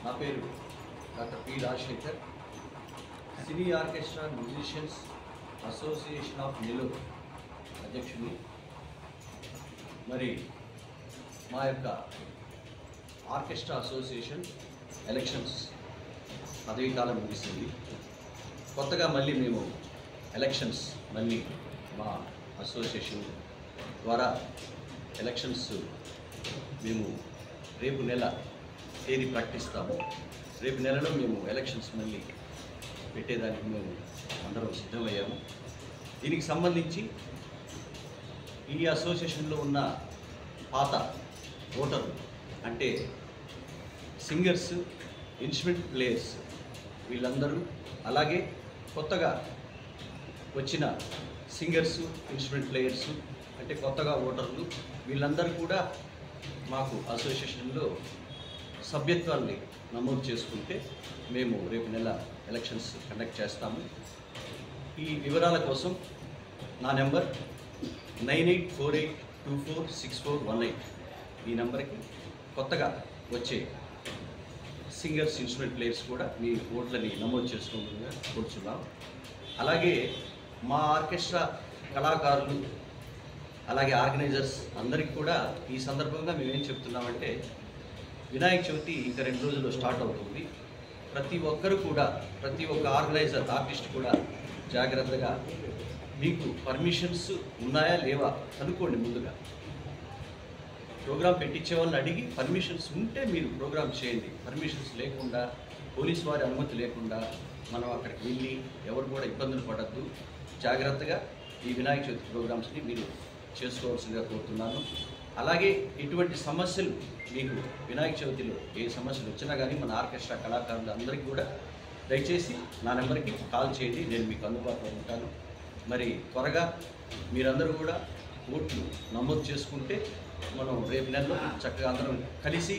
నా పేరు doctor P Rajasekhar, cine orchestra musicians association of Nellore అధ్యక్షుడిని. మరి మా యొక్క ఆర్కెస్ట్రా అసోసియేషన్ ఎలక్షన్స్ పదవీ కాలం ముగిసింది. కొత్తగా మళ్ళీ మేము ఎలక్షన్స్ మళ్ళీ మా అసోసియేషన్ ద్వారా ఎలక్షన్స్ మేము రేపు నెల తేదీ ప్రకటిస్తాము. రేపు నెలలో మేము ఎలక్షన్స్ మళ్ళీ పెట్టేదానికి మేము అందరం సిద్ధమయ్యాము. దీనికి సంబంధించి ఈ అసోసియేషన్లో ఉన్న పాత ఓటర్లు అంటే సింగర్స్, ఇన్స్ట్రుమెంట్ ప్లేయర్స్ వీళ్ళందరూ, అలాగే కొత్తగా వచ్చిన సింగర్స్, ఇన్స్ట్రుమెంట్ ప్లేయర్స్ అంటే కొత్తగా ఓటర్లు వీళ్ళందరూ కూడా మాకు అసోసియేషన్లో సభ్యత్వాన్ని నమోదు చేసుకుంటే మేము రేపు నెల ఎలక్షన్స్ కండక్ట్ చేస్తాము. ఈ వివరాల కోసం నా నెంబర్ 9848246418 ఈ నెంబర్కి కొత్తగా వచ్చే సింగర్స్, ఇన్స్ట్రుమెంట్ ప్లేయర్స్ కూడా మీ ఓట్లని నమోదు చేసుకోవాలని కోరుచున్నాం. అలాగే మా ఆర్కెస్ట్రా కళాకారులు అలాగే ఆర్గనైజర్స్ అందరికీ కూడా ఈ సందర్భంగా మేమేం చెప్తున్నామంటే, వినాయక చవితి ఇంకా 2 రోజుల్లో స్టార్ట్ అవుతుంది. ప్రతి ఒక్కరు కూడా, ప్రతి ఒక్క ఆర్గనైజర్, ఆర్టిస్ట్ కూడా జాగ్రత్తగా మీకు పర్మిషన్స్ ఉన్నాయా లేవా కనుక్కోండి. ముందుగా ప్రోగ్రామ్ పెట్టించే వాళ్ళని అడిగి పర్మిషన్స్ ఉంటే మీరు ప్రోగ్రామ్ చేయండి. పర్మిషన్స్ లేకుండా, పోలీస్ వారి అనుమతి లేకుండా మనం అక్కడికి వెళ్ళి ఎవరు కూడా ఇబ్బందులు పడద్దు. జాగ్రత్తగా ఈ వినాయక చవితి ప్రోగ్రామ్స్ని మీరు చేసుకోవాల్సిందిగా కోరుతున్నాను. అలాగే ఇటువంటి సమస్యలు మీకు వినాయక చవితిలో ఏ సమస్యలు వచ్చినా కానీ మన ఆర్కెస్ట్రా కళాకారులు అందరికీ కూడా దయచేసి నా నెంబర్కి కాల్ చేయండి, నేను మీకు అందుబాటులో ఉంటాను. మరి త్వరగా మీరందరూ కూడా ఓట్లు నమోదు చేసుకుంటే మనం రేపు నెలలో చక్కగా అందరం కలిసి,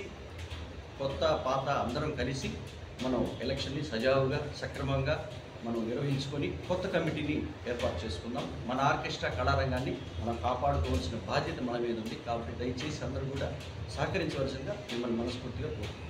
కొత్త పాత అందరం కలిసి మనం ఎలక్షన్ని సజావుగా, సక్రమంగా మనం నిర్వహించుకొని కొత్త కమిటీని ఏర్పాటు చేసుకుందాం. మన ఆర్కెస్ట్రా కళారంగాన్ని మనం కాపాడుకోవాల్సిన బాధ్యత మన మీద ఉంది. కాబట్టి దయచేసి అందరూ కూడా సహకరించవలసిందిగా మిమ్మల్ని మనస్ఫూర్తిగా కోరుతున్నాను.